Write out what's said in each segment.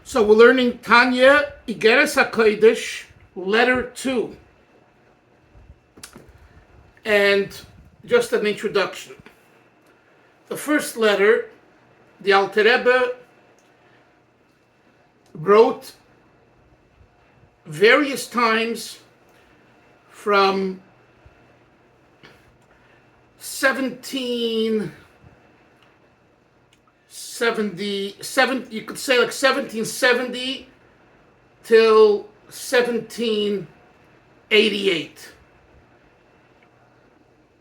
So we're learning Tanya Igeres HaKodesh, letter 2. And just an introduction. The first letter, the Alter Rebbe wrote various times from 1770, you could say like 1770 till 1788.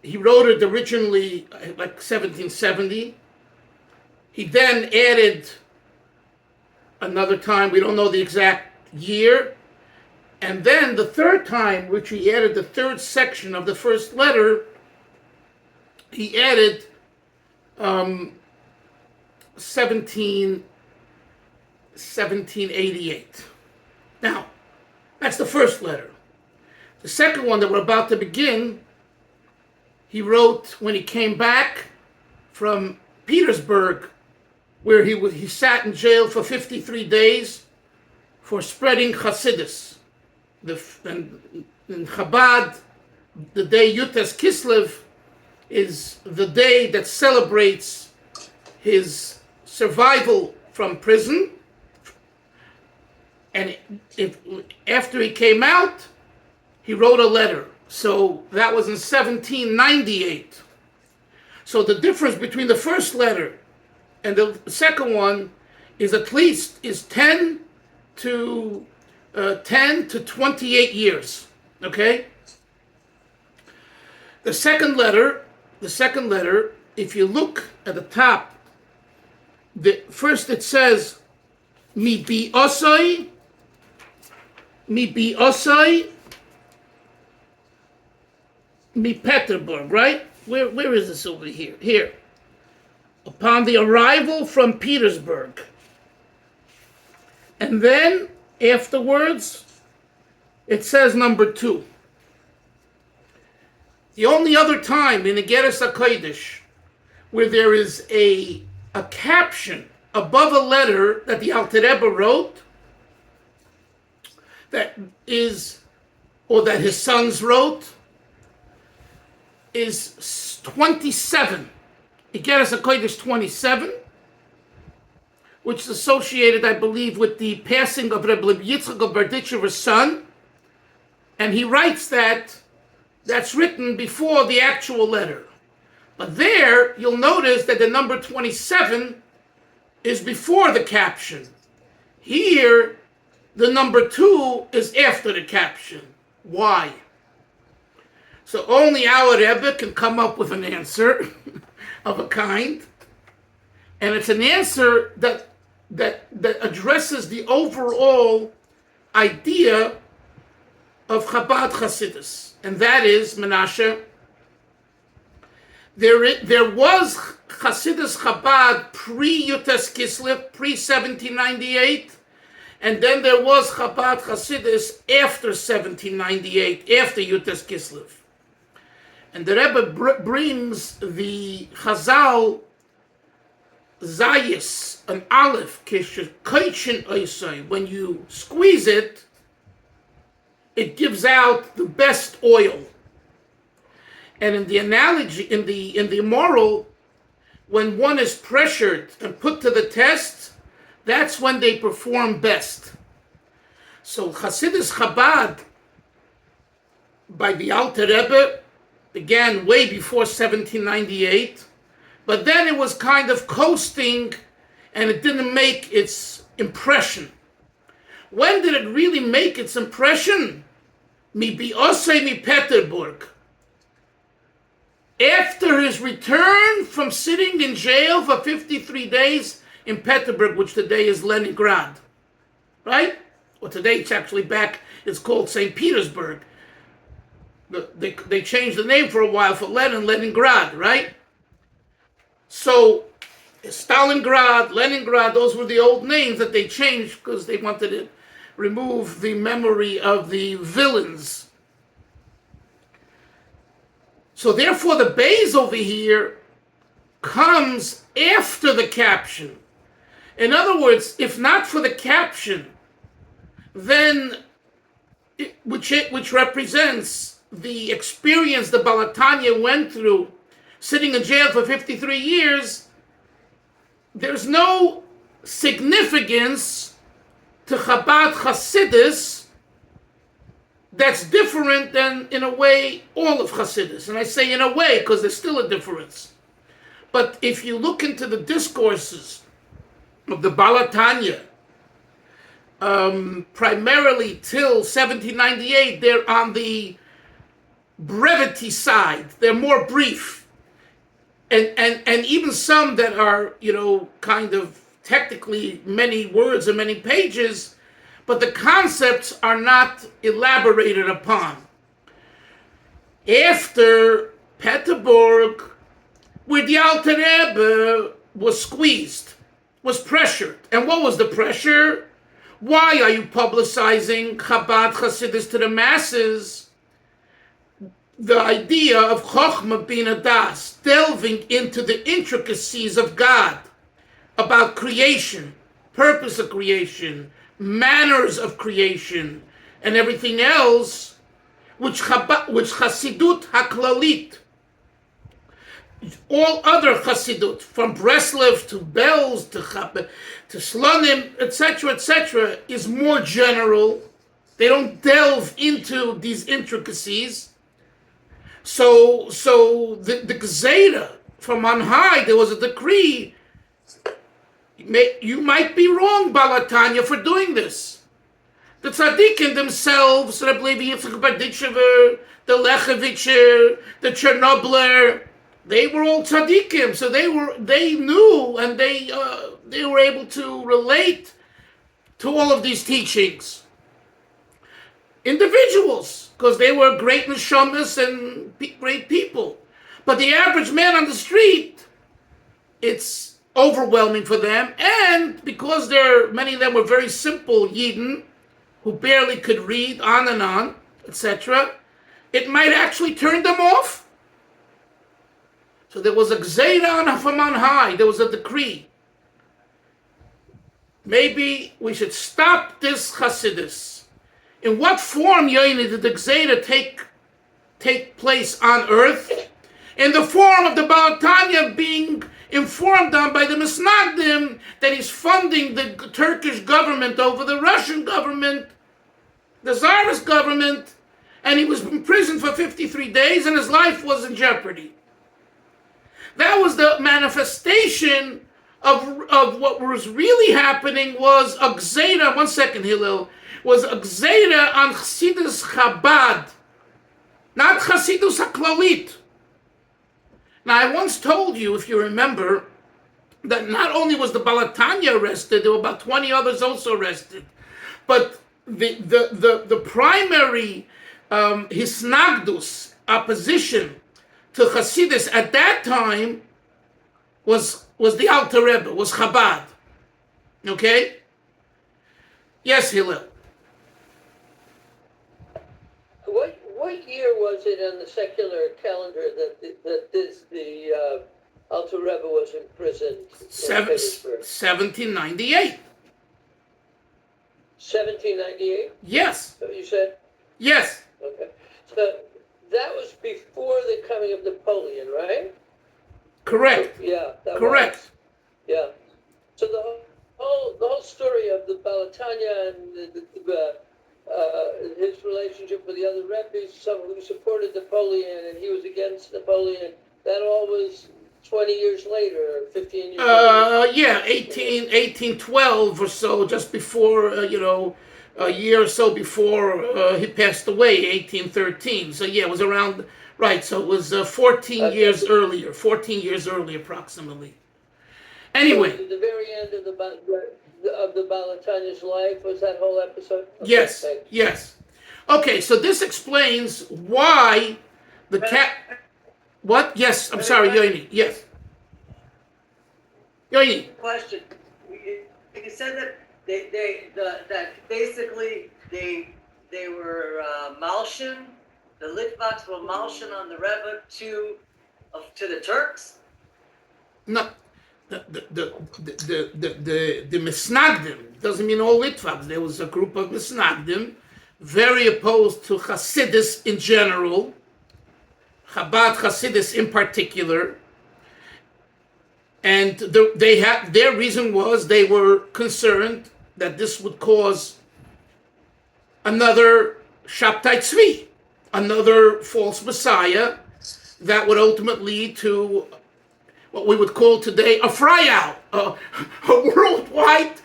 He wrote it originally like 1770. He then added another time, we don't know the exact year. And then the third time, which he added the third section of the first letter, he added 1788. Now, that's the first letter. The second one that we're about to begin, he wrote when he came back from Petersburg, where he sat in jail for 53 days for spreading Hasidus. In Chabad, the day Yutes Kislev is the day that celebrates his survival from prison. And after he came out, he wrote a letter. So that was in 1798. So the difference between the first letter and the second one is at least 10 to 28 years. Okay? The second letter, if you look at the top, first it says, Mi bi osoi, mi Petersburg, right? Where is this over here? Here. Upon the arrival from Petersburg. And then, afterwards, it says number 2. The only other time in Igeres HaKodesh where there is a caption above a letter that the Alter Rebbe wrote, that his sons wrote, is 27. Igeres HaKodesh 27, which is associated, I believe, with the passing of Rabbi Yitzchak of Berditchever's son. And he writes that's written before the actual letter. But there, you'll notice that the number 27 is before the caption. Here, the number 2 is after the caption. Why? So only our Rebbe can come up with an answer of a kind. And it's an answer that addresses the overall idea of Chabad Hasidus. And that is, Menashe, there was Hasidus Chabad pre-Yutes Kislev, pre-1798, and then there was Chabad Hasidus after 1798, after Yutes Kislev. And the Rebbe brings the Chazal Zayis, an Aleph, when you squeeze it, it gives out the best oil. And in the analogy, in the moral, when one is pressured and put to the test, that's when they perform best. So Hasidus Chabad by the Alter Rebbe began way before 1798, but then it was kind of coasting and it didn't make its impression. When did it really make its impression? Mi bi osei mi Petersburg. After his return from sitting in jail for 53 days in Petersburg, which today is Leningrad, right? Or today it's actually back, it's called St. Petersburg. They changed the name for a while for Leningrad, right? So Stalingrad, Leningrad, those were the old names that they changed because they wanted to remove the memory of the villains. So therefore the base over here comes after the caption. In other words, if not for the caption, then which represents the experience the Baal Tanya went through, sitting in jail for 53 years, there's no significance to Chabad Hasidus that's different than, in a way, all of Hasidus. And I say in a way because there's still a difference. But if you look into the discourses of the Baal Tanya, primarily till 1798, they're on the brevity side. They're more brief. And even some that are, kind of technically many words and many pages, but the concepts are not elaborated upon. After Peterburg, where the Alter Rebbe was squeezed, was pressured. And what was the pressure? Why are you publicizing Chabad Hasidus to the masses? The idea of Chochmah Bina Das, delving into the intricacies of God, about creation, purpose of creation, manners of creation, and everything else, which Hasidut HaKlalit, all other Hasidut, from Breslev to Belz to Slonim, etc., is more general. They don't delve into these intricacies. So the Gzeira from on high, there was a decree. You might be wrong, Baal Tanya, for doing this. The tzaddikim themselves, Rabbi Yitzchak Berditchever, the Lechevitcher, the Chernobler, they were all tzaddikim, so they knew and they were able to relate to all of these teachings. Individuals, because they were great neshamas and great people. But the average man on the street, it's overwhelming for them, and because many of them were very simple Yidden who barely could read, on, etc., it might actually turn them off. So there was a gzeira from on high. There was a decree. Maybe we should stop this Hasidus. In what form, Yoini, did the gzeira take place on earth? In the form of the Baal Tanya being informed on by the Misnagdim that he's funding the Turkish government over the Russian government, the Tsarist government, and he was in prison for 53 days and his life was in jeopardy. That was the manifestation of what was really happening was a gzeira, one second Hillel, was a gzeira on Chassidus Chabad, not Chassidus HaKlalit. Now, I once told you, if you remember, that not only was the Baal Tanya arrested, there were about 20 others also arrested. But the primary Hisnagdus, opposition to Hasidus at that time was the Alter Rebbe, was Chabad. Okay? Yes, Hillel. What year was it on the secular calendar that the Alter Rebbe was imprisoned? 1798. 1798? Yes. So you said? Yes. Okay. So that was before the coming of Napoleon, right? Correct. Yeah. Correct. Was. Yeah. So the whole story of the Baal Tanya and his relationship with the other Rebbe's, someone who supported Napoleon and he was against Napoleon, that all was 20 years later, 15 years later. Yeah, 1812 or so, just before, a year or so before he passed away, 1813. So yeah, it was around, right, so it was 14 years earlier approximately. Anyway. So the very end of the Baal Tanya's life was that whole episode? Okay, yes, thanks. yes. Okay, so this explains why the cat... What? Yes, I'm sorry, Yoini. Yes. Yoini. Question. You said that that basically they were Malshin, the Litvaks were Malshin on the Rebbe to the Turks? No. the Misnagdim, doesn't mean all Litvaks. There was a group of Misnagdim, very opposed to Hasidus in general, Chabad Hasidus in particular, and their reason was they were concerned that this would cause another Shabtai Tzvi, another false messiah that would ultimately lead to what we would call today a fryout, a worldwide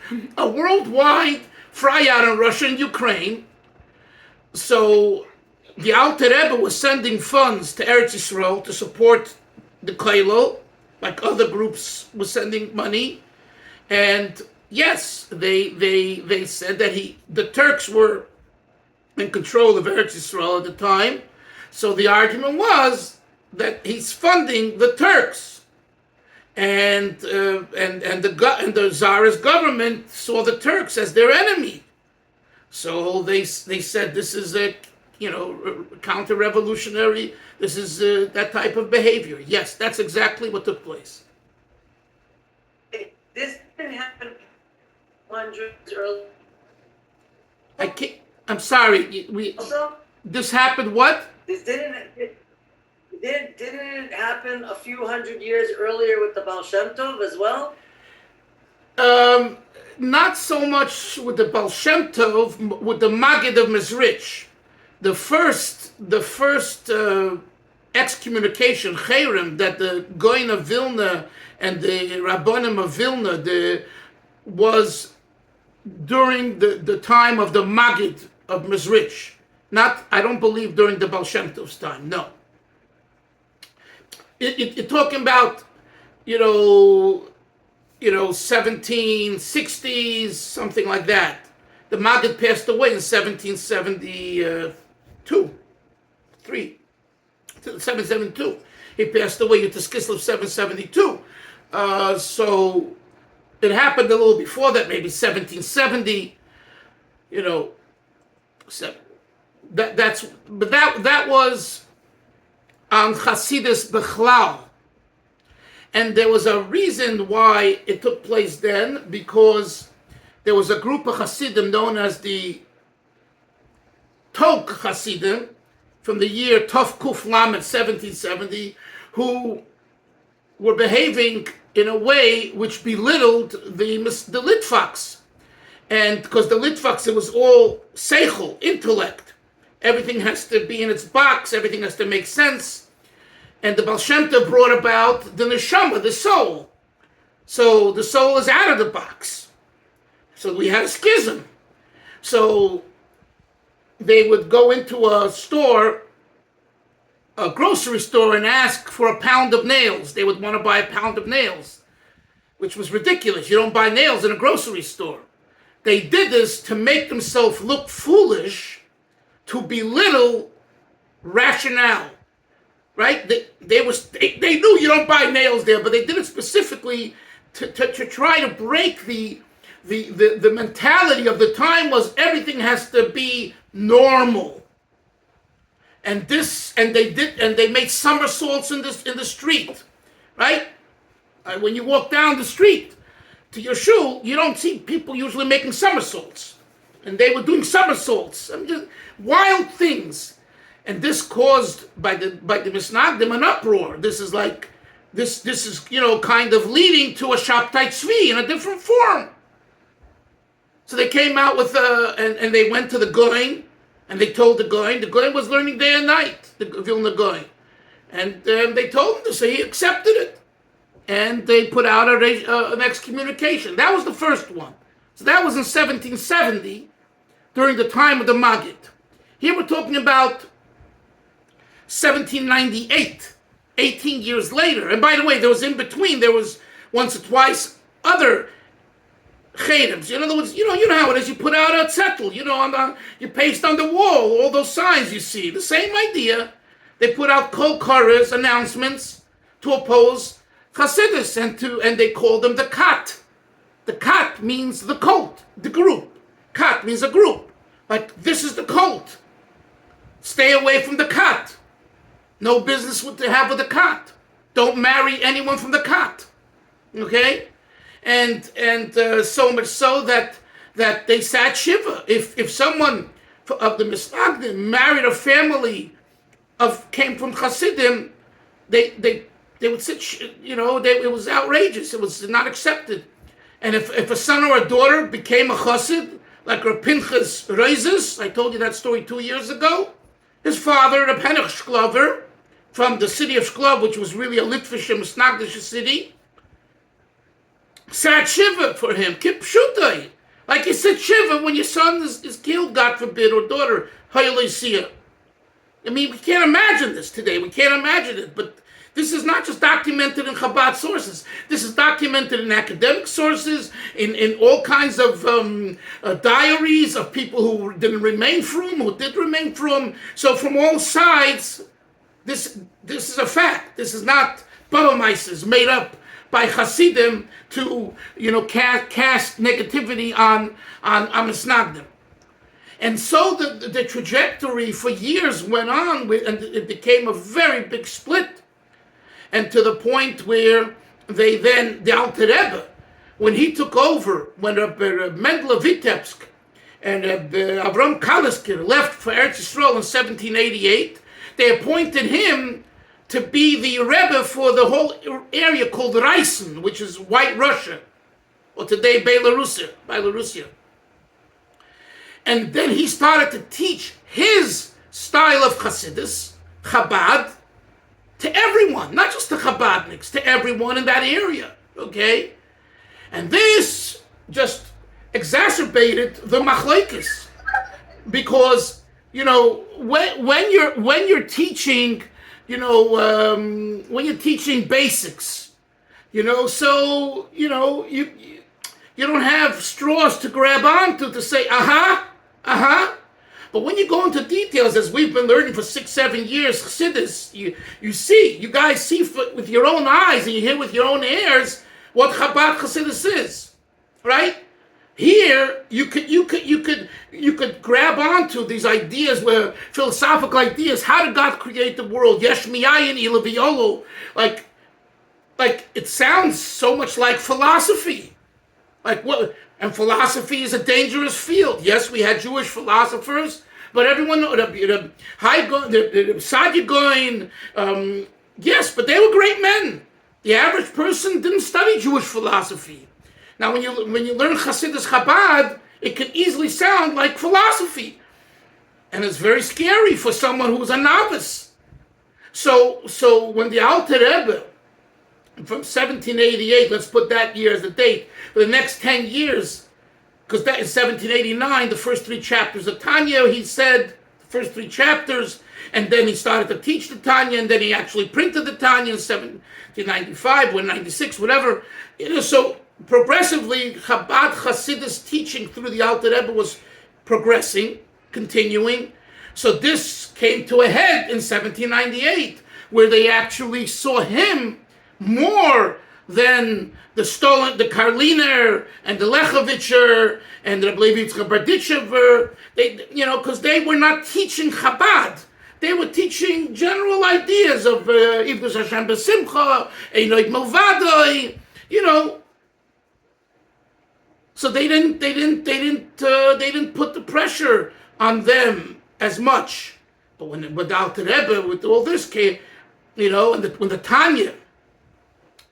fryout in Russia and Ukraine. So the Alter Rebbe was sending funds to Eretz Yisrael to support the Koilo, like other groups were sending money. And yes, they said that the Turks were in control of Eretz Yisrael at the time. So the argument was that he's funding the Turks. And the Tsarist government saw the Turks as their enemy. So they said this is a counter-revolutionary. This is that type of behavior. Yes, that's exactly what took place. This didn't happen hundreds early. I'm sorry. This happened what? This didn't it happen a few hundred years earlier with the Baal Shem Tov as well? Not so much with the Baal Shem Tov, with the Maggid of Mezrich. The first excommunication, Cherem, that the Goyin of Vilna and the Rabbanim of Vilna was during the time of the Maggid of Mezrich. I don't believe during the Baal Shem Tov's time, no. You're talking about, 1760s, something like that. The Maggid passed away in 772. He passed away at the Kislev 772. So it happened a little before that, maybe 1770. That was on Hasidus Bechlal. And there was a reason why it took place then, because there was a group of Hasidim known as the Tok Hasidim from the year Tov Kuf Lamed 1770, who were behaving in a way which belittled the Litvaks. And because the Litvaks, it was all seichel, intellect. Everything has to be in its box, everything has to make sense. And the Baal Shem Tov brought about the neshama, the soul. So the soul is out of the box. So we had a schism. So they would go into a store, a grocery store, and ask for a pound of nails. They would want to buy a pound of nails, which was ridiculous. You don't buy nails in a grocery store. They did this to make themselves look foolish, to belittle rationale. Right? They knew you don't buy nails there, but they did it specifically to try to break the mentality of the time was everything has to be normal. And they made somersaults in the street. Right? When you walk down the street to your shul, you don't see people usually making somersaults. And they were doing somersaults. Just wild things. And this caused by the Misnagdim an uproar. This is kind of leading to a Shabtai Tzvi in a different form. So they came out with and they went to the Goyin, and they told the Goyin was learning day and night, the Vilna Goyin. And they told him this, so he accepted it. And they put out an excommunication. That was the first one. So that was in 1770, during the time of the Maggid. Here we're talking about 1798, 18 years later. And by the way, there was once or twice other cherems. In other words, you know how it is. You put out a zettel, you paste on the wall all those signs you see. The same idea. They put out kol koros announcements to oppose Hasidus, and they called them the Kat. The Kat means the cult, the group. Kat means a group. Like, this is the cult. Stay away from the Kat. No business to have with the Kat. Don't marry anyone from the Kat. Okay, and so much so that they sat shiva. If someone of the Misnagdim married a family came from Hasidim, they would sit. It was outrageous. It was not accepted. And if a son or a daughter became a Chassid, like Rav Pinchas Reizes, I told you that story 2 years ago, his father, Rav Henoch Shklover, from the city of Shklov, which was really a Litvish and Misnagdish city, sat Shiva for him, Kipshutai. Like you said Shiva when your son is killed, God forbid, or daughter, Hayalisia. I mean, we can't imagine this today. We can't imagine it. But this is not just documented in Chabad sources. This is documented in academic sources, in all kinds of diaries of people who didn't remain frum, who did remain frum. So from all sides, this is a fact. This is not Babamaises made up by Hasidim to cast negativity on Misnagdim. And so the trajectory for years went on, and it became a very big split. And to the point where the Alter Rebbe, when he took over, when Mendel of Vitebsk and Avram Kalisker left for Eretz Yisrael in 1788, they appointed him to be the Rebbe for the whole area called Rysen, which is White Russia, or today Belarusia. And then he started to teach his style of Hasidus, Chabad, to everyone, not just the Chabadniks, to everyone in that area, okay? And this just exacerbated the machlokes, because when you're teaching, when you're teaching basics, so you don't have straws to grab onto to say But when you go into details, as we've been learning for 6-7 years, Chassidus, you guys see with your own eyes and you hear with your own ears what Chabad Chassidus is, right? Here, you could grab onto these ideas, philosophical ideas. How did God create the world? Yesh miyayin ilaviolo. Like it sounds so much like philosophy. Like what? And philosophy is a dangerous field. Yes, we had Jewish philosophers, but everyone, the Saadia Gaon, yes, but they were great men. The average person didn't study Jewish philosophy. Now, when you learn Hasidus Chabad, it can easily sound like philosophy, and it's very scary for someone who's a novice. So when the Alter Rebbe, from 1788, let's put that year as the date, for the next 10 years, because that is 1789, the first 3 chapters of Tanya, he said, the first 3 chapters, and then he started to teach the Tanya, and then he actually printed the Tanya in 1795, or 96, whatever. So progressively, Chabad Hasidus teaching through the Alter Rebbe was progressing, continuing. So this came to a head in 1798, where they actually saw him more than the Karliner and the Lechovitcher and the Yitzchak Berditchever, because they were not teaching Chabad. They were teaching general ideas of Ivdus Hashem B'Simcha, Einoid Milvadoi, So they didn't put the pressure on them as much. But when the Alter Rebbe, with all this came, when the Tanya,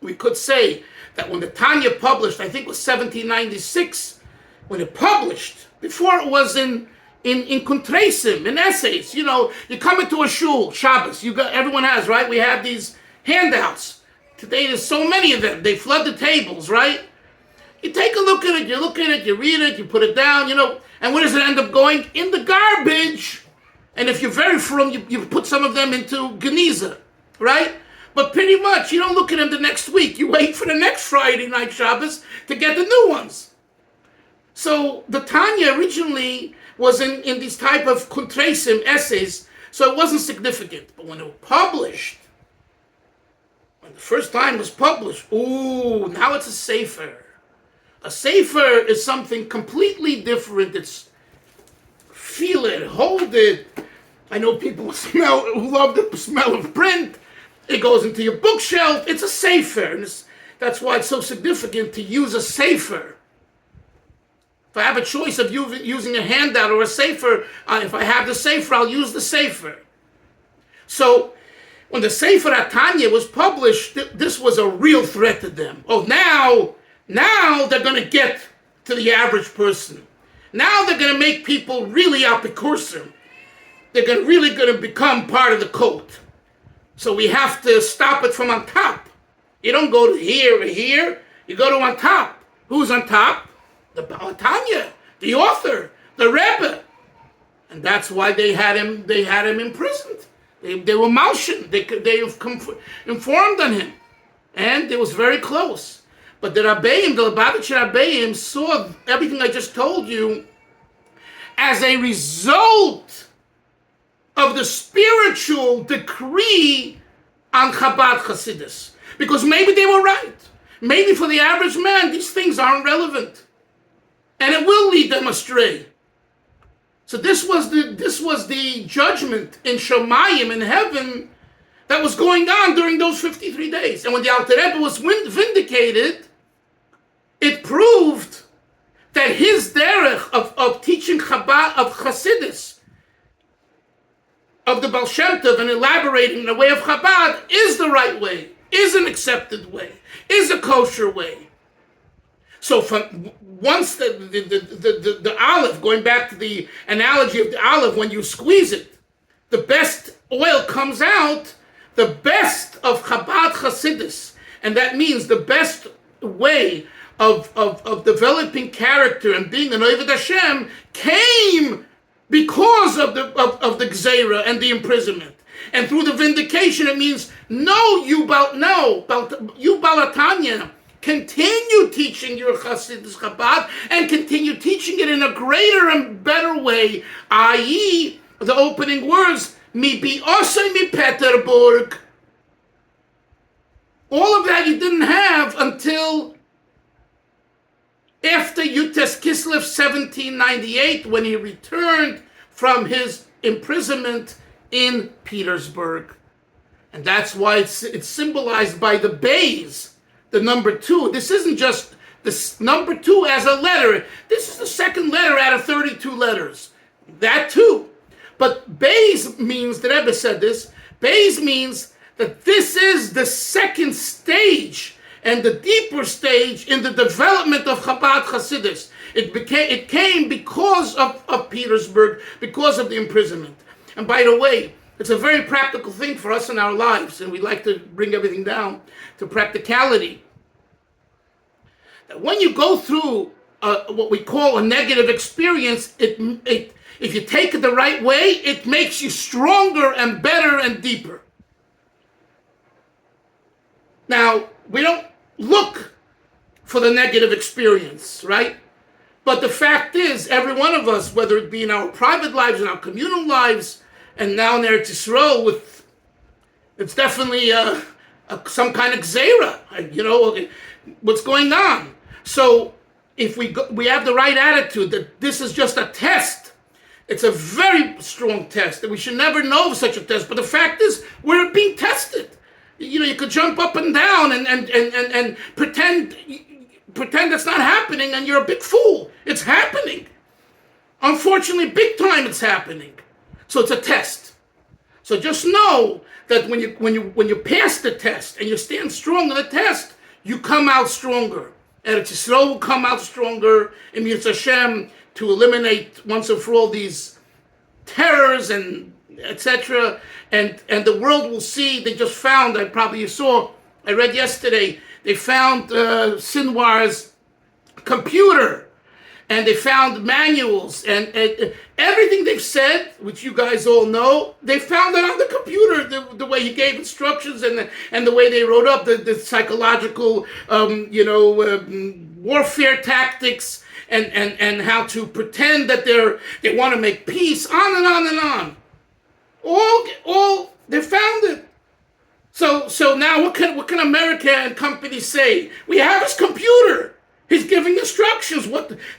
we could say that when the Tanya published, I think it was 1796, when it published, before it was in Kuntresim, in essays, you come into a shul, Shabbos, everyone has, right? We have these handouts. Today there's so many of them. They flood the tables, right? You take a look at it, you read it, you put it down, and where does it end up going? In the garbage. And if you're very frum, you put some of them into Geniza, right? But pretty much, you don't look at them the next week. You wait for the next Friday night Shabbos to get the new ones. So the Tanya originally was in these type of Kuntresim essays, so it wasn't significant. But when it was published, when the first time was published, now it's a sefer. A sefer is something completely different. It's feel it, hold it. I know people who love the smell of print. It goes into your bookshelf. It's a sefer. And That's why it's so significant to use a sefer. If I have a choice of using a handout or a sefer, if I have the sefer, I'll use the sefer. So when the Sefer Tanya was published, this was a real threat to them. Oh, now they're going to get to the average person. Now they're going to make people really apikursim. They're really going to become part of the cult. So we have to stop it from on top. You don't go to here or here. You go to on top. Who's on top? The Tanya, the author, the Rebbe. And that's why they had him imprisoned. They were motion. They informed on him. And it was very close. But the Rabbeim, the Lubavitcher Rabbeim, saw everything I just told you as a result of the spiritual decree on Chabad Hasidus. Because maybe they were right. Maybe for the average man, these things aren't relevant. And it will lead them astray. So this was the judgment in Shemayim, in heaven, that was going on during those 53 days. And when the Alter Rebbe was vindicated, it proved that his derech of teaching Chabad, of Chasidus, of the Baal Shem Tov, and elaborating the way of Chabad is the right way, is an accepted way, is a kosher way. So from once the olive, going back to the analogy of the olive, when you squeeze it, the best oil comes out, the best of Chabad Chasidus, and that means the best way of developing character and being an Oved Hashem came because of the Gzeira and the imprisonment. And through the vindication, it means, you Balatanya, continue teaching your Hasidus Chabad and continue teaching it in a greater and better way, i.e., the opening words, Mi bi'osei mi Peterburg. All of that you didn't have until after Yutes Kislev 1798, when he returned from his imprisonment in Petersburg. And that's why it's symbolized by the bays, the number 2. This isn't just this number 2 as a letter. This is the second letter out of 32 letters. That too. But bays means, the Rebbe said this, bays means that this is the second stage and the deeper stage in the development of Chabad Hasidus. It came because of Petersburg, because of the imprisonment. And by the way, it's a very practical thing for us in our lives, and we like to bring everything down to practicality. That when you go through what we call a negative experience, if you take it the right way, it makes you stronger and better and deeper. Now, we don't look for the negative experience, right? But the fact is, every one of us, whether it be in our private lives, in our communal lives, and now in Eretz Yisrael, it's definitely some kind of gzeira, what's going on. So if we have the right attitude that this is just a test, it's a very strong test, and we should never know of such a test. But the fact is, we're being tested. You could jump up and down and pretend it's not happening, and you're a big fool. It's happening. Unfortunately, big time it's happening. So it's a test. So just know that when you pass the test and you stand strong in the test, you come out stronger. Eretz Yisrael will come out stronger in Yitz Hashem to eliminate once and for all these terrors and etc. And the world will see. They just found, I read yesterday, they found Sinwar's computer, and they found manuals, and everything they've said, which you guys all know, they found it on the computer, the way he gave instructions and the way they wrote up the psychological, warfare tactics, and how to pretend that they want to make peace, on and on and on. All they found it. So now what can America and companies say? We have his computer. He's giving instructions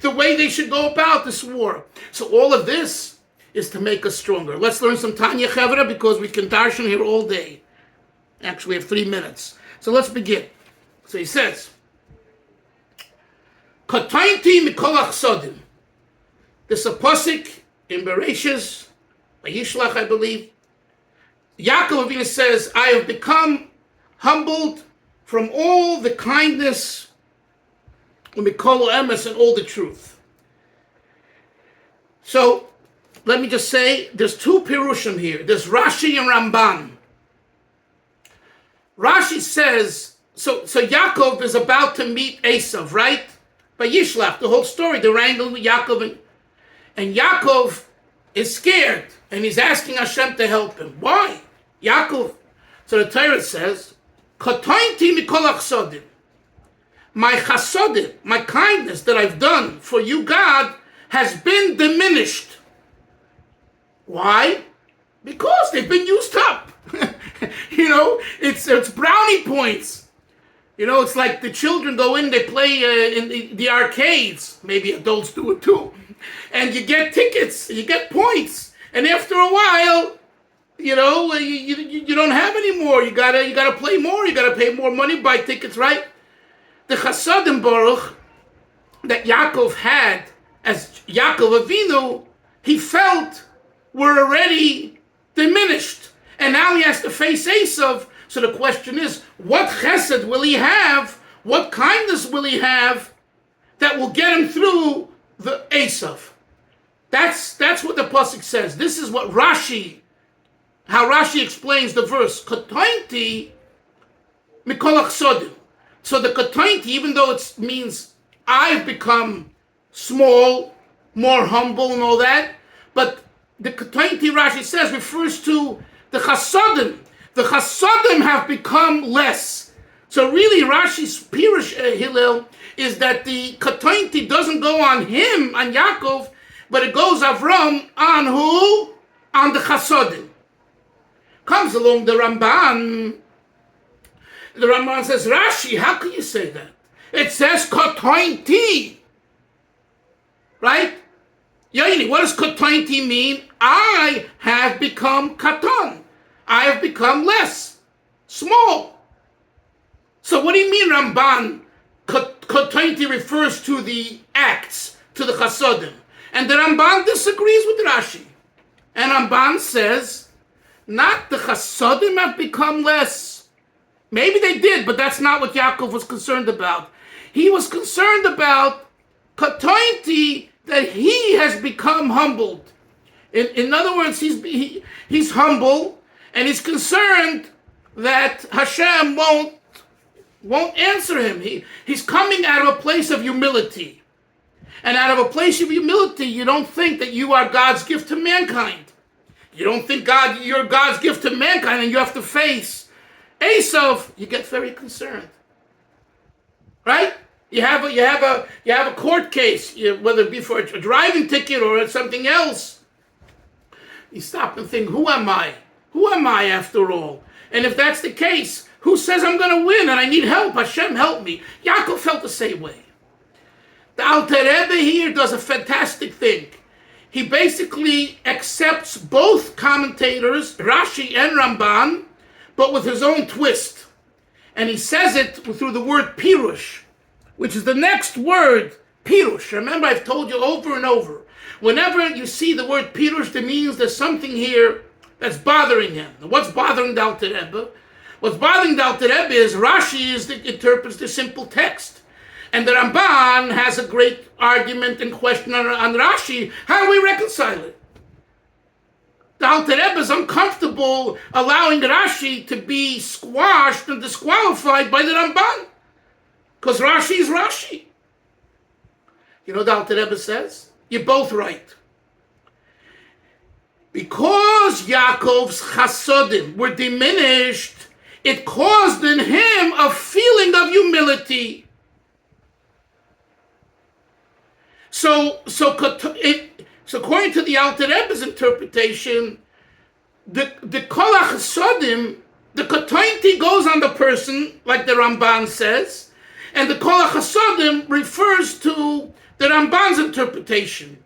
the way they should go about this war. So all of this is to make us stronger. Let's learn some Tanya Chevra, because we can darshan here all day. Actually, we have 3 minutes. So let's begin. So he says, Katainti mikol achsodim. This is a pasuk in Bereshis, by Yishlach, I believe. Yaakov Avinu says, I have become humbled from all the kindness, mikol emes, and all the truth. So, let me just say, there's two pirushim here. There's Rashi and Ramban. Rashi says, so Yaakov is about to meet Esav, right? By Yishlach, the whole story, the wrangle with Yaakov. And Yaakov is scared, and he's asking Hashem to help him. Why? Yaakov. So the Torah says, Katainti mikol achsodim. My chasodim, my kindness that I've done for you, God, has been diminished. Why? Because they've been used up. It's brownie points. It's like the children go in, they play in the arcades. Maybe adults do it too. And you get tickets, you get points. And after a while, you don't have any more. You gotta play more. You gotta pay more money, buy tickets, right? The Chasadim Baruch that Yaakov had as Yaakov Avinu, he felt were already diminished. And now he has to face Esav. So the question is, what chesed will he have? What kindness will he have that will get him through the Esav? That's what the pasuk says. This is what how Rashi explains the verse. Katainti mikol achsodim. So the katainti, even though it means I've become small, more humble and all that, but the katainti, Rashi says, refers to the chasadim. The chasadim have become less. So really Rashi's pirush Hillel is that the katainti doesn't go on him, on Yaakov, but it goes Avram on who? On the chasadim. Comes along the Ramban. The Ramban says, Rashi, how can you say that? It says katainti. Right? Yaini, what does katainti mean? I have become katan. I have become less, small. So what do you mean, Ramban? Katainti refers to the acts, to the chasadim. And the Ramban disagrees with Rashi. And Ramban says, not the chasadim have become less. Maybe they did, but that's not what Yaakov was concerned about. He was concerned about katainti, that he has become humbled. In other words, he's humble, and he's concerned that Hashem won't answer him. He's coming out of a place of humility. And out of a place of humility, you don't think that you are God's gift to mankind. You don't think you're God's gift to mankind and you have to face Esav. You get very concerned. Right? You have a court case, whether it be for a driving ticket or something else. You stop and think, who am I? Who am I after all? And if that's the case, who says I'm going to win and I need help? Hashem, help me. Yaakov felt the same way. The Alter Rebbe here does a fantastic thing. He basically accepts both commentators, Rashi and Ramban, but with his own twist. And he says it through the word pirush, which is the next word, pirush. Remember, I've told you over and over, whenever you see the word pirush, that means there's something here that's bothering him. And what's bothering the Alter Rebbe? What's bothering the Alter Rebbe is Rashi interprets the simple text. And the Ramban has a great argument and question on Rashi. How do we reconcile it? The Alter Rebbe is uncomfortable allowing Rashi to be squashed and disqualified by the Ramban. Because Rashi is Rashi. You know what the Alter Rebbe says? You're both right. Because Yaakov's chasodim were diminished, it caused in him a feeling of humility. So according to the Alter Rebbe's interpretation, the kol chasodim, the katainti goes on the person, like the Ramban says, and the kol chasodim refers to the Ramban's interpretation.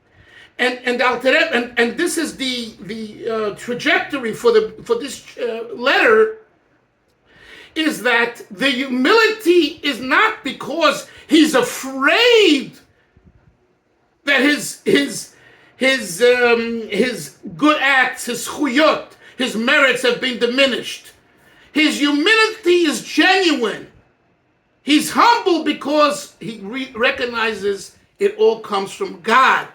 And the Alter Rebbe, and this is the trajectory for this letter, is that the humility is not because he's afraid that his good acts, his chuyot, his merits have been diminished. His humility is genuine. He's humble because he recognizes it all comes from God.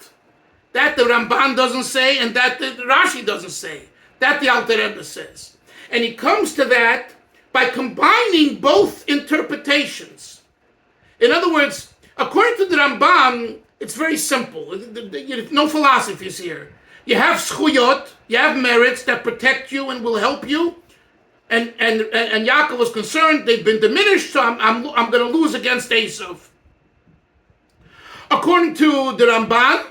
That the Ramban doesn't say, and that the Rashi doesn't say. That the Alter Rebbe says. And he comes to that by combining both interpretations. In other words, according to the Ramban, it's very simple. No philosophies here. You have schuyot, you have merits that protect you and will help you. And Yaakov was concerned they've been diminished, so I'm going to lose against Esav. According to the Ramban,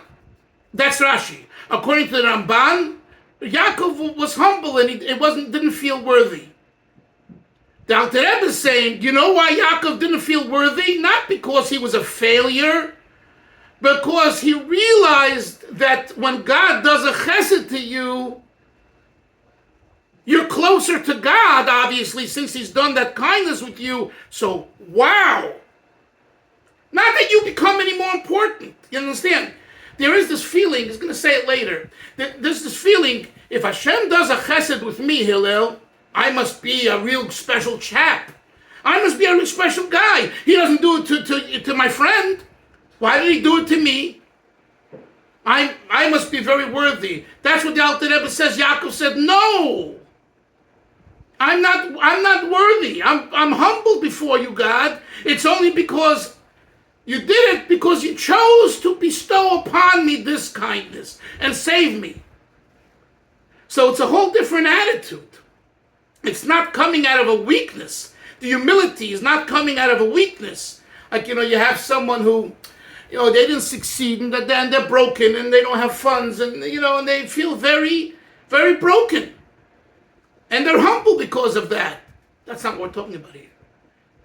that's Rashi. According to the Ramban, Yaakov was humble and didn't feel worthy. The Alter Rebbe is saying, you know why Yaakov didn't feel worthy? Not because he was a failure, because he realized that when God does a chesed to you, you're closer to God, obviously, since he's done that kindness with you. So, wow. Not that you become any more important. You understand? There is this feeling, he's going to say it later, there's this feeling, if Hashem does a chesed with me, Hillel, I must be a real special chap. I must be a real special guy. He doesn't do it to my friend. Why did he do it to me? I must be very worthy. That's what the Alter Rebbe says. Yaakov said, no. I'm not worthy. I'm humble before you, God. It's only because you did it because you chose to bestow upon me this kindness and save me. So it's a whole different attitude. It's not coming out of a weakness. The humility is not coming out of a weakness. Like, you have someone who, they didn't succeed and they're broken and they don't have funds and, and they feel very, very broken. And they're humble because of that. That's not what we're talking about here.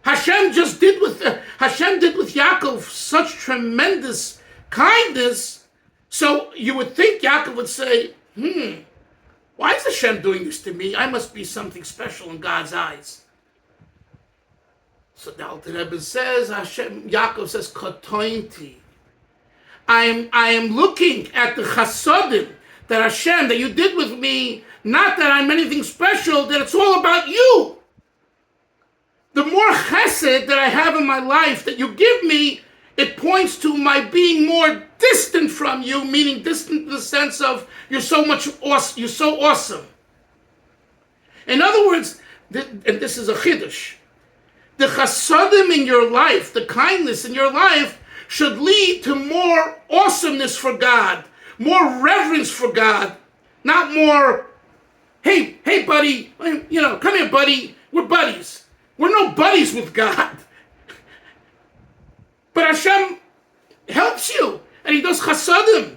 Hashem did with Yaakov such tremendous kindness. So you would think Yaakov would say, why is Hashem doing this to me? I must be something special in God's eyes. So the Alter Rebbe says, Yaakov says, Katointi. I am looking at the chasodim that Hashem, that you did with me, not that I'm anything special, that it's all about you. The more chesed that I have in my life that you give me, it points to my being more distant from you, meaning distant in the sense of you're so awesome. In other words, and this is a chiddush, the chasadim in your life, the kindness in your life, should lead to more awesomeness for God, more reverence for God, not more, hey buddy, come here buddy, we're buddies. We're no buddies with God. But Hashem helps you, and he does chasadim.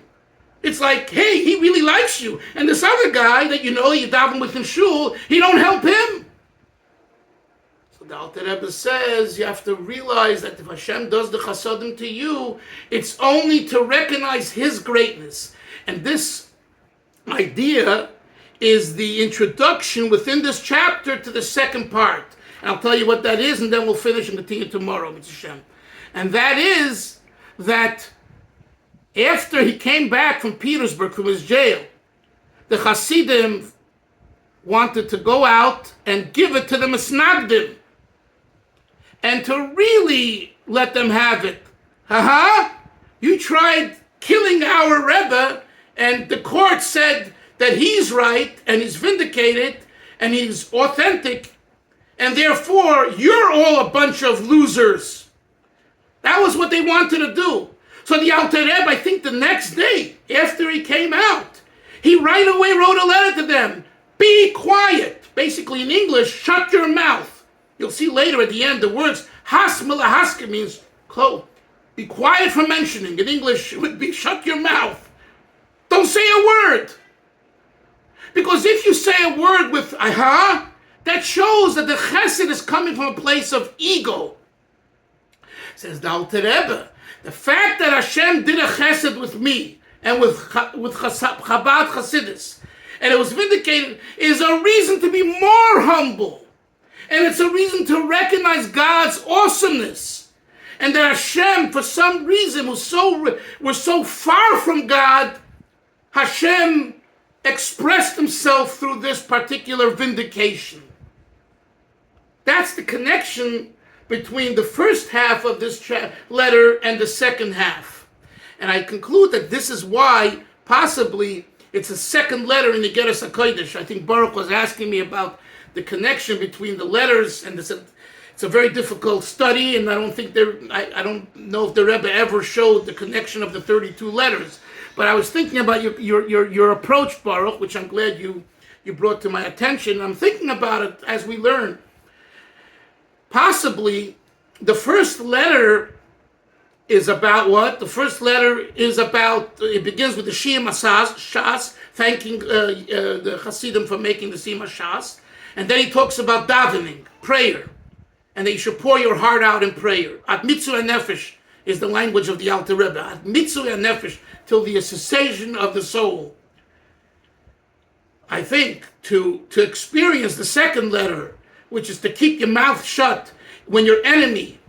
It's like, hey, he really likes you. And this other guy that you daven with in shul, he don't help him. So the Alter Rebbe says, you have to realize that if Hashem does the chasadim to you, it's only to recognize his greatness. And this idea is the introduction within this chapter to the second part. And I'll tell you what that is, and then we'll finish and continue tomorrow, Mitzvah Hashem. And that is that after he came back from Petersburg, from his jail, the Hasidim wanted to go out and give it to the Misnagdim and to really let them have it. You tried killing our Rebbe, and the court said that he's right and he's vindicated and he's authentic, and therefore you're all a bunch of losers. That was what they wanted to do. So the Alter Rebbe, I think the next day after he came out, he right away wrote a letter to them. Be quiet. Basically in English, shut your mouth. You'll see later at the end the words has milahaska means close. Be quiet for mentioning. In English it would be shut your mouth. Don't say a word. Because if you say a word with that shows that the chesed is coming from a place of ego. Says the Alter Rebbe, the fact that Hashem did a chesed with me and with Chabad Chasidus, and it was vindicated, is a reason to be more humble. And it's a reason to recognize God's awesomeness. And that Hashem, for some reason, was so far from God, Hashem expressed himself through this particular vindication. That's the connection between the first half of this letter and the second half. And I conclude that this is why, possibly, it's a second letter in the Igeres HaKodesh. I think Baruch was asking me about the connection between the letters, and it's a very difficult study, and I don't know if the Rebbe ever showed the connection of the 32 letters. But I was thinking about your approach, Baruch, which I'm glad you brought to my attention. I'm thinking about it as we learn. Possibly, the first letter is about what? The first letter is about, it begins with the Shia Shas, thanking the Hasidim for making the Sima Shas. And then he talks about davening, prayer. And that you should pour your heart out in prayer. Ad mitzvah nefesh is the language of the Alter Rebbe. Ad mitzvah nefesh, till the cessation of the soul. I think to experience the second letter, which is to keep your mouth shut when your enemy,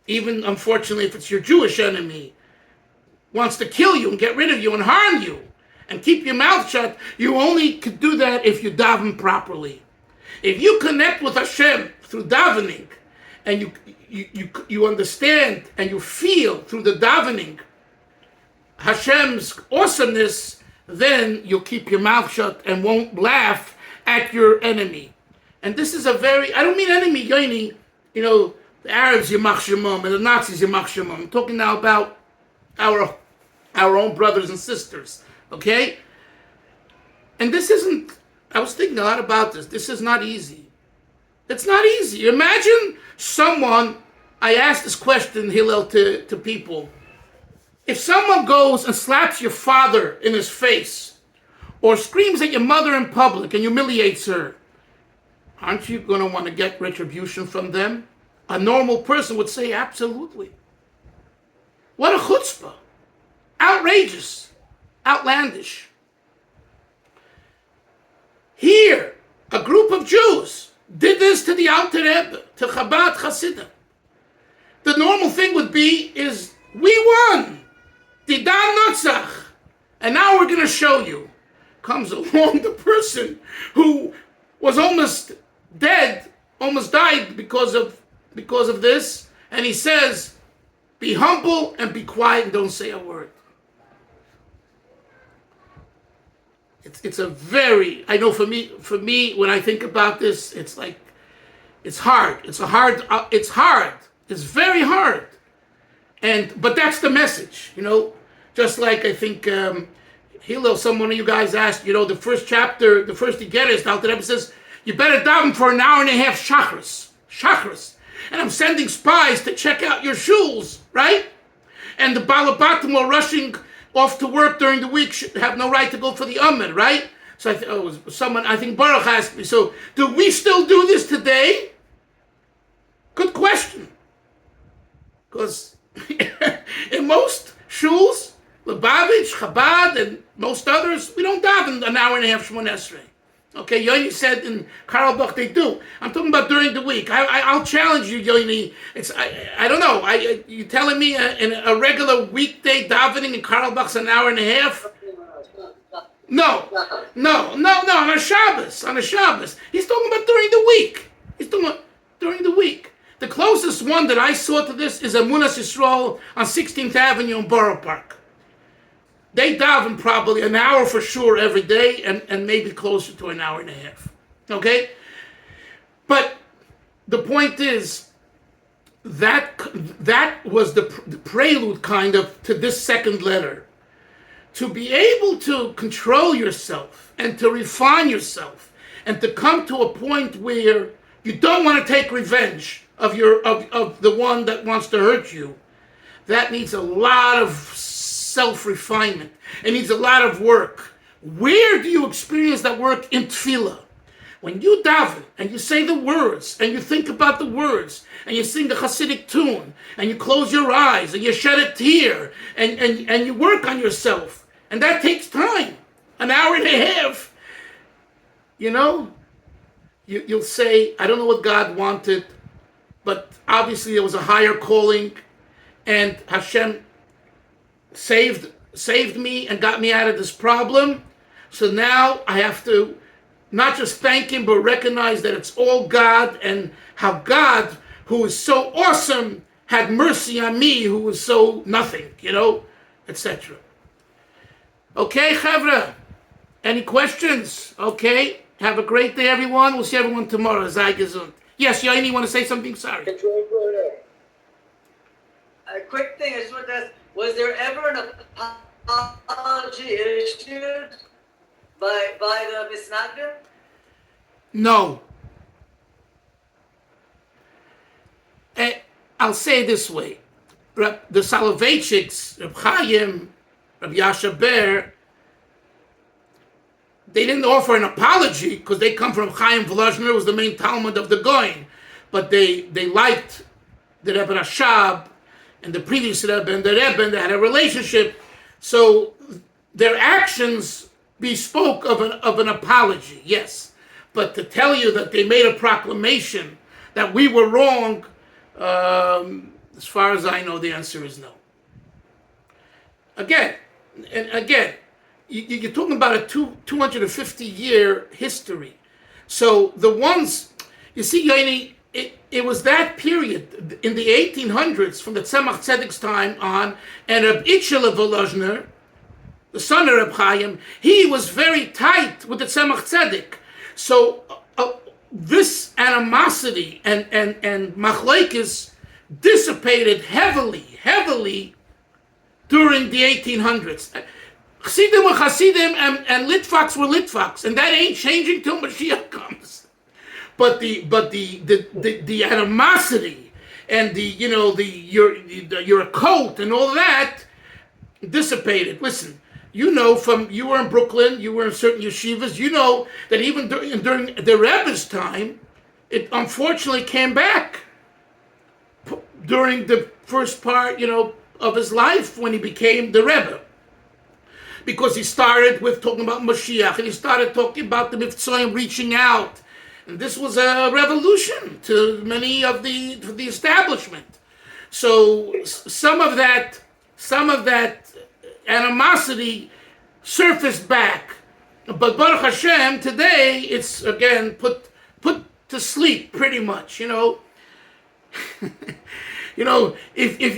even unfortunately if it's your Jewish enemy, wants to kill you and get rid of you and harm you, and keep your mouth shut, you only could do that if you daven properly. If you connect with Hashem through davening, and you understand and you feel through the davening Hashem's awesomeness, then you'll keep your mouth shut and won't laugh at your enemy. And this is a very, I don't mean enemy, Yoni, the Arabs, Yamach Shemam, and the Nazis, Yamach Shemam. I'm talking now about our own brothers and sisters, okay? And this isn't, I was thinking a lot about this. This is not easy. It's not easy. Imagine someone, I asked this question, Hillel, to people. If someone goes and slaps your father in his face, or screams at your mother in public and humiliates her, aren't you going to want to get retribution from them? A normal person would say, absolutely. What a chutzpah. Outrageous. Outlandish. Here, a group of Jews did this to the Alter Rebbe, to Chabad Hasidim. The normal thing would be, we won. Didan Notzach. And now we're going to show you. Comes along the person who was almost dead, almost died because of this, and he says, be humble and be quiet and don't say a word. It's a very, I know for me, when I think about this, it's like, it's hard. It's hard. It's very hard. But that's the message, just like I think, Hillel, someone of you guys asked, the first chapter, the first Igeres, the Alter Rebbe says, you better daven for an hour and a half shachris. And I'm sending spies to check out your shuls, right? And the Balabatim are rushing off to work during the week, should have no right to go for the Amid, right? So I think Baruch asked me, so do we still do this today? Good question. Because in most shuls, Lubavitch, Chabad, and most others, we don't daven an hour and a half Shemon Esrei. Okay, Yoni said in Karlbach they do. I'm talking about during the week. I'll challenge you, Yoni. I don't know. You telling me in a regular weekday davening in Karlbach's an hour and a half? No. On a Shabbos. He's talking about during the week. He's talking about during the week. The closest one that I saw to this is Amunas Yisrael on 16th Avenue in Borough Park. They daven probably an hour for sure every day, and maybe closer to an hour and a half. Okay? But the point is, that was the prelude kind of to this second letter. To be able to control yourself and to refine yourself and to come to a point where you don't want to take revenge of the one that wants to hurt you, that needs a lot of self-refinement. It needs a lot of work. Where do you experience that work? In tefillah. When you daven and you say the words and you think about the words and you sing a Hasidic tune and you close your eyes and you shed a tear and you work on yourself, and that takes time, an hour and a half. you'll say, I don't know what God wanted, but obviously there was a higher calling, and Hashem saved me and got me out of this problem. So now I have to not just thank him, but recognize that it's all God, and how God, who is so awesome, had mercy on me, who was so nothing, etc. Okay, Chavra, any questions? Okay, have a great day, everyone. We'll see everyone tomorrow. Sei gesund. Yes, Yaini, you want to say something? Sorry. A quick thing, I just want to ask, was there ever an apology issued by the Misnagdim? No. I'll say it this way. The Soloveitchiks, Rabbi Chaim, Rabbi Yasha Ber, they didn't offer an apology because they come from Chaim Volozhner, who was the main Talmud of the Goin. But they liked the Rebbe Rashab and the previous Rebbe and the Rebbe, and they had a relationship. So their actions bespoke of an apology, yes. But to tell you that they made a proclamation that we were wrong, as far as I know, the answer is no. Again, you're talking about a 250-year history. So the ones, you see, Yaini, it was that period, in the 1800s, from the Tzemach Tzedek's time on, and Reb Itchel of Volozhner, the son of Reb Chaim, he was very tight with the Tzemach Tzedek. So this animosity and machlokes dissipated heavily during the 1800s. Chassidim were Chassidim and Litvaks were Litvaks, and that ain't changing till Mashiach comes. But the animosity and you're a cult and all that dissipated. Listen, you were in Brooklyn, you were in certain yeshivas, you know that even during the Rebbe's time, it unfortunately came back during the first part, of his life when he became the Rebbe. Because he started with talking about Mashiach, and he started talking about the Mitzrayim reaching out. And this was a revolution to many of the establishment. So some of that animosity surfaced back. But Baruch Hashem, today it's again put to sleep pretty much, if you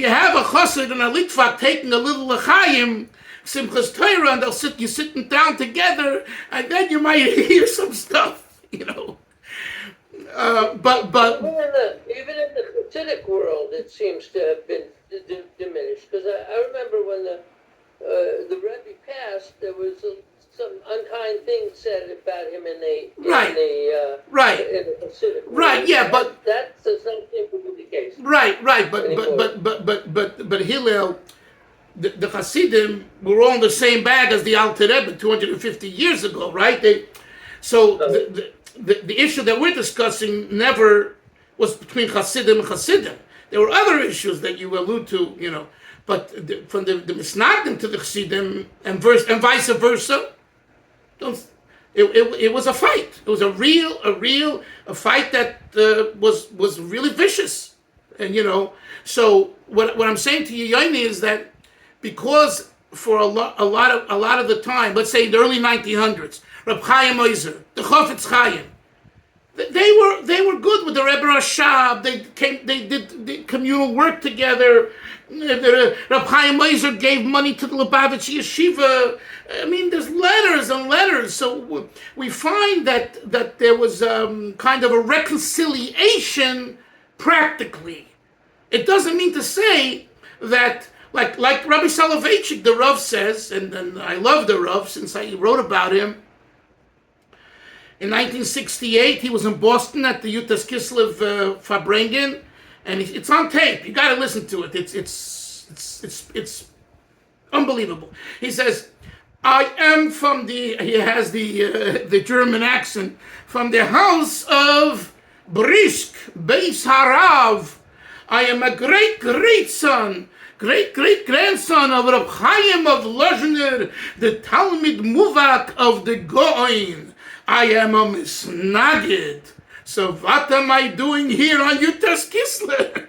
have a chassid and a litvak taking a little l'chaim, Simchas Torah, and you're sitting down together, and then you might hear some stuff, But even in the Hasidic world, it seems to have been diminished. Because I remember when the Rebbe passed, there was some unkind things said about him in the Hasidic world. Right, yeah, but that does not seem to be the case. Right, but Hillel, the Hasidim were all in the same bag as the Alter Rebbe 250 years ago, right? The issue that we're discussing never was between Hasidim and Hasidim. There were other issues that you allude to, but from the Misnagdim to the Hasidim and vice versa, it was a fight. It was a real fight that was really vicious, and So what I'm saying to you, Yaini, is that because for a lot of the time, let's say in the early 1900s, Reb Chaim Oizer, the Chofetz Chaim, they were good with the Rebbe Rashab. They did communal work together. Reb Chaim Oizer gave money to the Lubavitch Yeshiva. I mean, there's letters and letters. So we find that there was kind of a reconciliation practically. It doesn't mean to say that, like Rabbi Soloveitchik, the Rav says, and I love the Rav since I wrote about him. In 1968, he was in Boston at the Yutas Kislev Farbrengen, and it's on tape. You got to listen to it. It's unbelievable. He says, "I am from he has the German accent, from the house of Brisk Beis Harav. I am a great son, great grandson of Reb Chaim of Lozhner, the Talmid Muvak of the Goin. I am a Misnagid. So what am I doing here on Yutas Kislev?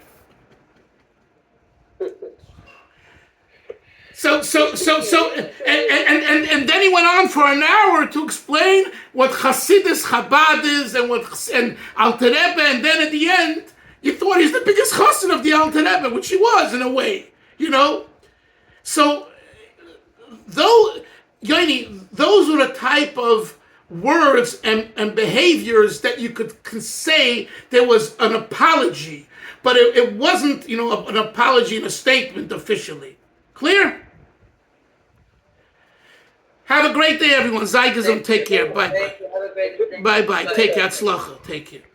So, and then he went on for an hour to explain what Hasidus Chabad is and Alter Rebbe, and then at the end, you thought he's the biggest chassid of the Alter Rebbe, which he was in a way, So, those were the type of words and behaviors that you could say there was an apology, but it wasn't, an apology in a statement officially. Clear? Have a great day, everyone. Zaygasm, take care. Bye-bye. Thank you. Have a great day. Bye-bye. Take care. Tzlacha. Take care.